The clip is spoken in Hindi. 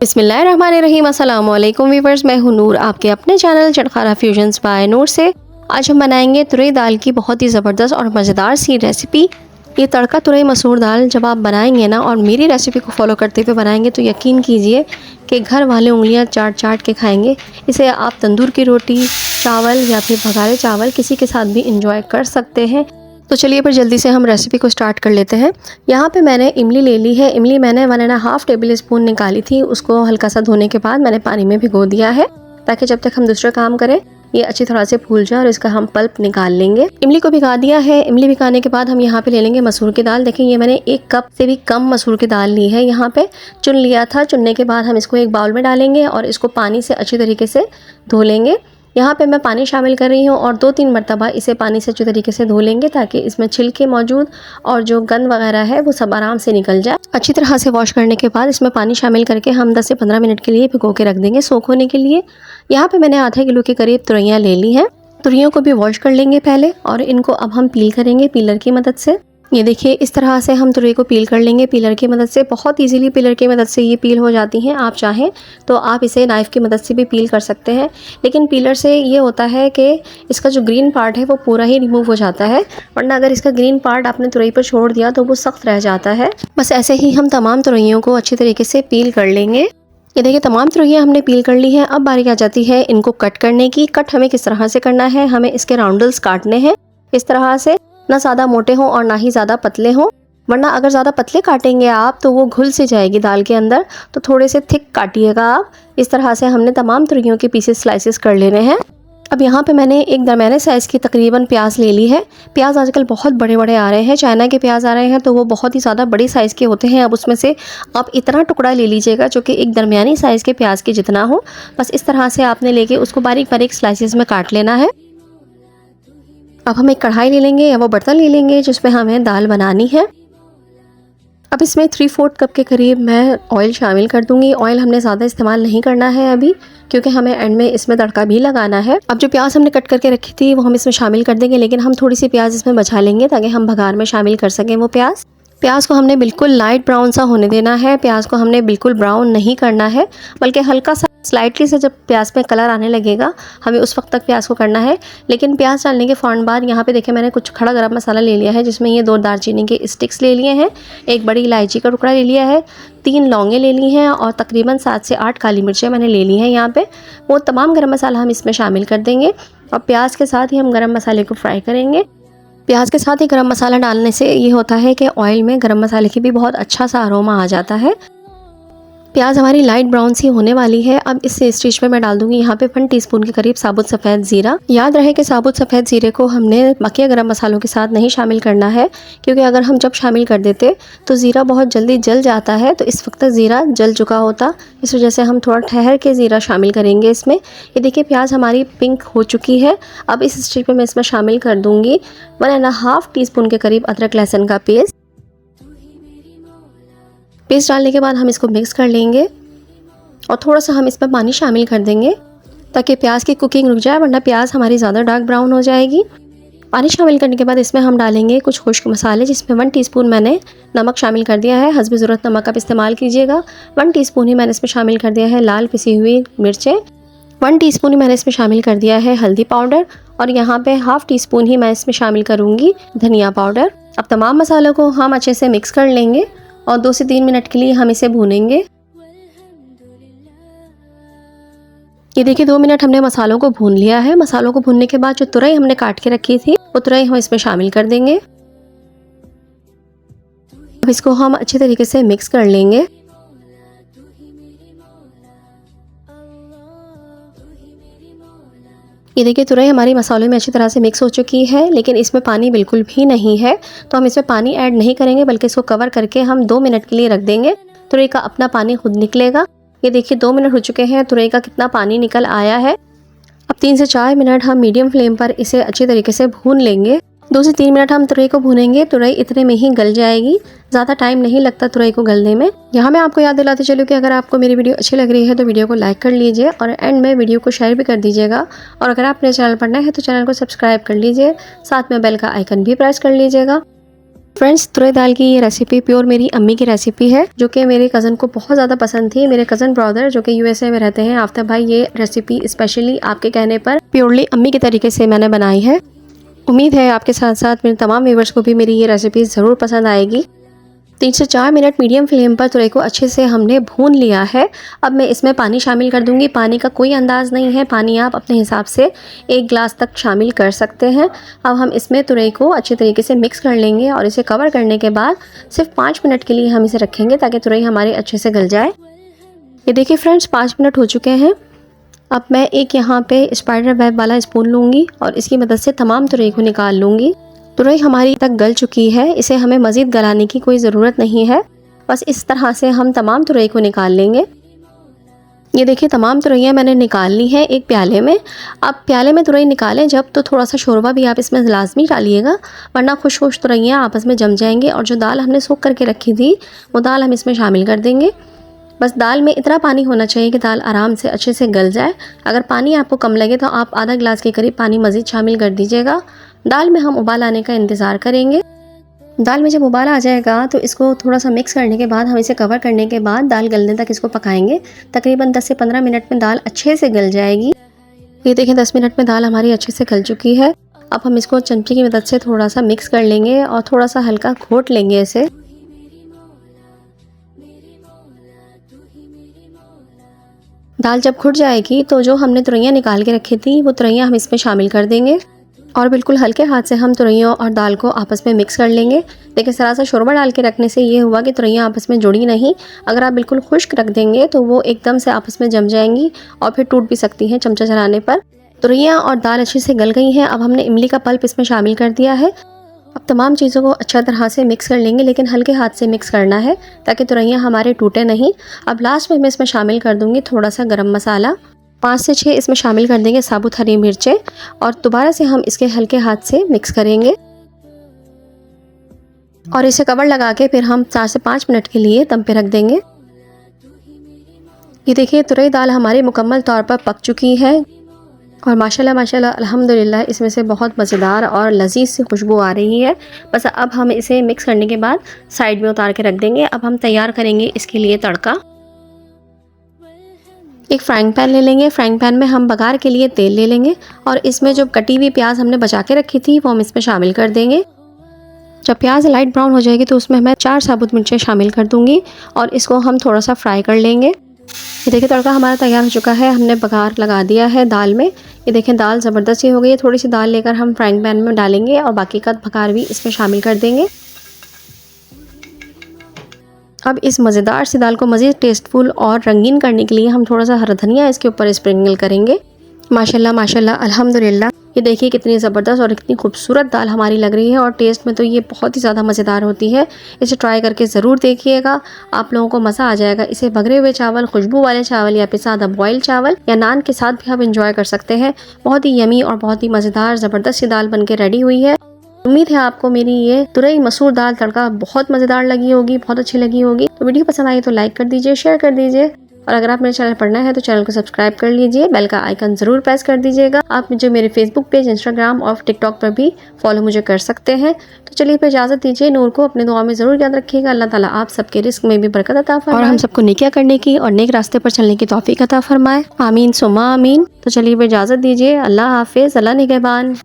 बिस्मिल्लाहिर्रहमानिर्रहीम। अस्सलाम वालेकुम वीवर्स, मैं हूं नूर, आपके अपने चैनल चटखारा फ्यूजन्स बाय नूर से। आज हम बनाएंगे तुरई दाल की बहुत ही ज़बरदस्त और मज़ेदार सी रेसिपी। ये तड़का तुरई मसूर दाल जब आप बनाएंगे ना और मेरी रेसिपी को फॉलो करते हुए बनाएंगे तो यकीन कीजिए कि घर वाले उंगलियां चाट चाट के खाएंगे। इसे आप तंदूर की रोटी, चावल या फिर भगारे चावल किसी के साथ भी इंजॉय कर सकते हैं। तो चलिए फिर जल्दी से हम रेसिपी को स्टार्ट कर लेते हैं। यहाँ पे मैंने इमली ले ली है। इमली मैंने 1.5 टेबल स्पून निकाली थी। उसको हल्का सा धोने के बाद मैंने पानी में भिगो दिया है ताकि जब तक हम दूसरा काम करें ये अच्छी तरह से फूल जाए और इसका हम पल्प निकाल लेंगे। इमली को भिगा दिया है। इमली भिगाने के बाद हम यहाँ पे ले लेंगे मसूर की दाल। देखिए ये मैंने 1 कप से भी कम मसूर की दाल ली है। यहाँ पे चुन लिया था। चुनने के बाद हम इसको एक बाउल में डालेंगे और इसको पानी से अच्छी तरीके से धो लेंगे। यहाँ पे मैं पानी शामिल कर रही हूँ और 2-3 मरतबा इसे पानी से अच्छी तरीके से धो लेंगे ताकि इसमें छिलके मौजूद और जो गंद वगैरह है वो सब आराम से निकल जाए। अच्छी तरह से वॉश करने के बाद इसमें पानी शामिल करके हम 10 से 15 मिनट के लिए भिगो के रख देंगे सोख होने के लिए। यहाँ पे मैंने आधा किलो के करीब तुरैयाँ ले ली हैं। तुरैयों को भी वॉश कर लेंगे पहले और इनको अब हम पील करेंगे पीलर की मदद से। ये देखिए इस तरह से हम तुरई को पील कर लेंगे पीलर की मदद से। बहुत इजीली पीलर की मदद से ये पील हो जाती हैं। आप चाहें तो आप इसे नाइफ़ की मदद से भी पील कर सकते हैं, लेकिन पीलर से ये होता है कि इसका जो ग्रीन पार्ट है वो पूरा ही रिमूव हो जाता है, वरना अगर इसका ग्रीन पार्ट आपने तुरई पर छोड़ दिया तो वो सख्त रह जाता है। बस ऐसे ही हम तमाम तुरैयों को अच्छी तरीके से पील कर लेंगे। ये देखिए तमाम तुरैयाँ हमने पील कर ली हैं। अब बारी आ जाती है इनको कट करने की। कट हमें किस तरह से करना है, हमें इसके राउंडल्स काटने हैं इस तरह से, ना ज़्यादा मोटे हों और ना ही ज़्यादा पतले हों, वरना अगर ज़्यादा पतले काटेंगे आप तो वो घुल से जाएगी दाल के अंदर। तो थोड़े से थिक काटिएगा आप। इस तरह से हमने तमाम तुरैयों के पीसेस स्लाइसेस कर लेने हैं। अब यहाँ पे मैंने एक दरमियाने साइज़ की तकरीबन प्याज ले ली है। प्याज आजकल बहुत बड़े बड़े आ रहे हैं, चाइना के प्याज आ रहे हैं तो वो बहुत ही ज़्यादा बड़ी साइज़ के होते हैं। अब उसमें से आप इतना टुकड़ा ले लीजिएगा जो कि एक दरमियानी साइज़ के प्याज के जितना हो। बस इस तरह से आपने लेके उसको बारीक बारीक स्लाइसेस में काट लेना है। अब हम एक कढ़ाई ले लेंगे या वो बर्तन ले लेंगे जिसमें हमें दाल बनानी है। अब इसमें 3/4 कप के करीब मैं ऑयल शामिल कर दूंगी। ऑयल हमने ज़्यादा इस्तेमाल नहीं करना है अभी, क्योंकि हमें एंड में इसमें तड़का भी लगाना है। अब जो प्याज हमने कट करके रखी थी वो हम इसमें शामिल कर देंगे, लेकिन हम थोड़ी सी प्याज इसमें बचा लेंगे ताकि हम भगार में शामिल कर सकें वो प्याज। प्याज को हमने बिल्कुल लाइट ब्राउन सा होने देना है। प्याज को हमने बिल्कुल ब्राउन नहीं करना है, बल्कि हल्का सा स्लाइटली से जब प्याज में कलर आने लगेगा हमें उस वक्त तक प्याज को करना है। लेकिन प्याज डालने के फ़ौरन बाद यहाँ पे देखिए मैंने कुछ खड़ा गरम मसाला ले लिया है, जिसमें ये 2 दालचीनी के स्टिक्स ले लिए हैं, 1 बड़ी इलायची का टुकड़ा ले लिया है, 3 लौंगे ले ली हैं और तकरीबन 7 से 8 काली मिर्चें मैंने ले ली हैं। यहाँ पे वो तमाम गरम मसाला हम इसमें शामिल कर देंगे और प्याज के साथ ही हम गरम मसाले को फ्राई करेंगे। प्याज के साथ ही गरम मसाला डालने से ये होता है कि ऑयल में गरम मसाले की भी बहुत अच्छा सा अरोमा आ जाता है। प्याज हमारी लाइट ब्राउन सी होने वाली है। अब इस स्टेज पे मैं डाल दूंगी यहाँ पे 1 टीस्पून के करीब साबुत सफ़ेद ज़ीरा। याद रहे कि साबुत सफ़ेद ज़ीरे को हमने बाकी गरम मसालों के साथ नहीं शामिल करना है, क्योंकि अगर हम जब शामिल कर देते तो ज़ीरा बहुत जल्दी जल जाता है। तो इस वक्त ज़ीरा जल चुका होता, इस वजह से हम थोड़ा ठहर के ज़ीरा शामिल करेंगे इसमें। ये देखिए प्याज हमारी पिंक हो चुकी है। अब इस स्टेज पर मैं इसमें शामिल कर दूँगी 1.5 टीस्पून के करीब अदरक लहसुन का पेस्ट। पेस्ट डालने के बाद हम इसको मिक्स कर लेंगे और थोड़ा सा हम इसमें पानी शामिल कर देंगे ताकि प्याज की कुकिंग रुक जाए, वरना प्याज हमारी ज़्यादा डार्क ब्राउन हो जाएगी। पानी शामिल करने के बाद इसमें हम डालेंगे कुछ खुश्क मसाले, जिसमें 1 टीस्पून मैंने नमक शामिल कर दिया है। हस्ब ज़रूरत नमक आप इस्तेमाल कीजिएगा। 1 टीस्पून ही मैंने इसमें शामिल कर दिया है लाल पिसी हुई मिर्चें। 1 टीस्पून ही मैंने इसमें शामिल कर दिया है हल्दी पाउडर और यहाँ पे ½ टीस्पून ही मैं इसमें शामिल करूँगी धनिया पाउडर। अब तमाम मसालों को हम अच्छे से मिक्स कर लेंगे और 2 से 3 मिनट के लिए हम इसे भूनेंगे। ये देखिए 2 मिनट हमने मसालों को भून लिया है। मसालों को भूनने के बाद जो तुरई हमने काट के रखी थी वो तुरई हम इसमें शामिल कर देंगे। अब इसको हम अच्छे तरीके से मिक्स कर लेंगे। ये देखिए तुरई हमारी मसालों में अच्छी तरह से मिक्स हो चुकी है, लेकिन इसमें पानी बिल्कुल भी नहीं है, तो हम इसमें पानी ऐड नहीं करेंगे, बल्कि इसको कवर करके हम 2 मिनट के लिए रख देंगे। तुरई का अपना पानी खुद निकलेगा। ये देखिए 2 मिनट हो चुके हैं, तुरई का कितना पानी निकल आया है। अब 3 से 4 मिनट हम मीडियम फ्लेम पर इसे अच्छी तरीके से भून लेंगे। 2 से 3 मिनट हम तुरई को भूनेंगे। तुरई इतने में ही गल जाएगी, ज़्यादा टाइम नहीं लगता तुरई को गलने में। यहाँ मैं आपको याद दिलाते चलूँ कि अगर आपको मेरी वीडियो अच्छी लग रही है तो वीडियो को लाइक कर लीजिए और एंड में वीडियो को शेयर भी कर दीजिएगा। और अगर आप मेरे चैनल पर नए हैं तो चैनल को सब्सक्राइब कर लीजिए, साथ में बेल का आइकन भी प्रेस कर लीजिएगा। फ्रेंड्स, तुरई दाल की ये रेसिपी प्योर मेरी अम्मी की रेसिपी है, जो कि मेरे कज़न को बहुत ज़्यादा पसंद थी। मेरे कज़न ब्रदर जो कि यूएसए में रहते हैं, आफ्ताब भाई, ये रेसिपी स्पेशली आपके कहने पर प्योरली अम्मी के तरीके से मैंने बनाई है। उम्मीद है आपके साथ साथ मेरे तमाम व्यूअर्स को भी मेरी ये रेसिपी ज़रूर पसंद आएगी। 3 से 4 मिनट मीडियम फ्लेम पर तुरई को अच्छे से हमने भून लिया है। अब मैं इसमें पानी शामिल कर दूंगी। पानी का कोई अंदाज़ नहीं है, पानी आप अपने हिसाब से 1 गिलास तक शामिल कर सकते हैं। अब हम इसमें तुरई को अच्छे तरीके से मिक्स कर लेंगे और इसे कवर करने के बाद सिर्फ 5 मिनट के लिए हम इसे रखेंगे ताकि तुरई हमारी अच्छे से गल जाए। ये देखिए फ्रेंड्स, 5 मिनट हो चुके हैं। अब मैं एक यहाँ पे स्पाइडर वेब वाला स्पून लूँगी और इसकी मदद से तमाम तुरई को निकाल लूँगी। तुरई हमारी तक गल चुकी है, इसे हमें मज़ीद गलाने की कोई ज़रूरत नहीं है। बस इस तरह से हम तमाम तुरई को निकाल लेंगे। ये देखिए तमाम तुरैयाँ मैंने निकाल ली हैं एक प्याले में। अब प्याले में तुरई निकालें जब तो थोड़ा सा शोरबा भी आप इसमें लाजमी डालिएगा, वरना खुश खुश तुरैयाँ आपस में जम जाएंगी। और जो दाल हमने सोख करके रखी थी वो दाल हम इसमें शामिल कर देंगे। बस दाल में इतना पानी होना चाहिए कि दाल आराम से अच्छे से गल जाए। अगर पानी आपको कम लगे तो आप आधा गिलास के करीब पानी मज़ीद शामिल कर दीजिएगा। दाल में हम उबाल आने का इंतज़ार करेंगे। दाल में जब उबाल आ जाएगा तो इसको थोड़ा सा मिक्स करने के बाद हम इसे कवर करने के बाद दाल गलने तक इसको पकाएंगे। तकरीबन 10 से 15 मिनट में दाल अच्छे से गल जाएगी। ये देखें 10 मिनट में दाल हमारी अच्छे से गल चुकी है। अब हम इसको चमचे की मदद से थोड़ा सा मिक्स कर लेंगे और थोड़ा सा हल्का घोट लेंगे इसे। दाल जब घुट जाएगी तो जो हमने तुरैयाँ निकाल के रखी थी वो तुरैयाँ हम इसमें शामिल कर देंगे और बिल्कुल हल्के हाथ से हम तुरैयों और दाल को आपस में मिक्स कर लेंगे। देखिए ज़रा सा शोरबा डाल के रखने से ये हुआ कि तुरैयाँ आपस में जुड़ी नहीं। अगर आप बिल्कुल खुश्क रख देंगे तो वो एकदम से आपस में जम जाएंगी और फिर टूट भी सकती हैं चमचा चलाने पर। तुरैयाँ और दाल अच्छे से गल गई हैं। अब हमने इमली का पल्प इसमें शामिल कर दिया है। अब तमाम चीज़ों को अच्छा तरह से मिक्स कर लेंगे, लेकिन हल्के हाथ से मिक्स करना है ताकि तुरैयाँ हमारे टूटे नहीं। अब लास्ट में मैं इसमें शामिल कर दूँगी थोड़ा सा गरम मसाला। 5 से 6 इसमें शामिल कर देंगे साबुत हरी मिर्चें और दोबारा से हम इसके हल्के हाथ से मिक्स करेंगे और इसे कवर लगा के फिर हम 4 से 5 मिनट के लिए दम पे रख देंगे। ये देखिए तुरई दाल हमारी मुकम्मल तौर पर पक चुकी है और माशाल्लाह माशाल्लाह अल्हम्दुलिल्लाह इसमें से बहुत मज़ेदार और लजीज सी खुशबू आ रही है। बस अब हम इसे मिक्स करने के बाद साइड में उतार के रख देंगे। अब हम तैयार करेंगे इसके लिए तड़का। एक फ्राइंग पैन ले लेंगे। फ्राइंग पैन में हम बघार के लिए तेल ले लेंगे और इसमें जो कटी हुई प्याज हमने बचा के रखी थी वो हम इसमें शामिल कर देंगे। जब प्याज लाइट ब्राउन हो जाएगी तो उसमें मैं 4 साबुत मिर्चें शामिल कर दूंगी और इसको हम थोड़ा सा फ्राई कर लेंगे। ये देखिए तड़का हमारा तैयार हो चुका है। हमने बघार लगा दिया है दाल में। ये देखें दाल ज़बरदस्त ही हो गई है। थोड़ी सी दाल लेकर हम फ्राइंग पैन में डालेंगे और बाकी का बघार भी इसमें शामिल कर देंगे। अब इस मज़ेदार सी दाल को मज़ीद टेस्टफुल और रंगीन करने के लिए हम थोड़ा सा हरा धनिया इसके ऊपर स्प्रिंकल करेंगे। माशाल्लाह माशाल्लाह अल्हम्दुलिल्लाह। ये देखिए कितनी ज़बरदस्त और इतनी खूबसूरत दाल हमारी लग रही है और टेस्ट में तो ये बहुत ही ज़्यादा मज़ेदार होती है। इसे ट्राई करके ज़रूर देखिएगा, आप लोगों को मज़ा आ जाएगा। इसे भगरे हुए चावल, खुशबू वाले चावल या फिर सादा बॉयल चावल या नान के साथ भी आप इंजॉय कर सकते हैं। बहुत ही यमी और बहुत ही मज़ेदार ज़बरदस्त सी दाल बन के रेडी हुई है। उम्मीद है आपको मेरी ये तुरई मसूर दाल तड़का बहुत मज़ेदार लगी होगी, बहुत अच्छी लगी होगी। तो वीडियो पसंद आई तो लाइक कर दीजिए, शेयर कर दीजिए और अगर आप मेरे चैनल पर नए हैं तो चैनल को सब्सक्राइब कर लीजिए। बेल का आइकन ज़रूर प्रेस कर दीजिएगा। आप मुझे मेरे फेसबुक पेज, इंस्टाग्राम और टिकटॉक पर भी फॉलो मुझे कर सकते हैं। तो चलिए फिर इजाज़त दीजिए। नूर को अपने दुआ में ज़रूर याद रखिएगा। अल्लाह ताला आप सबके रिस्क में भी बरकत अता फरमाए और हम सबको नेकियां करने की और नेक रास्ते पर चलने की तौफीक अता फरमाए। आमीन सुम्मा आमीन। तो चलिए फिर इजाज़त दीजिए। अल्लाह हाफिज़, अल्लाह निगहबान।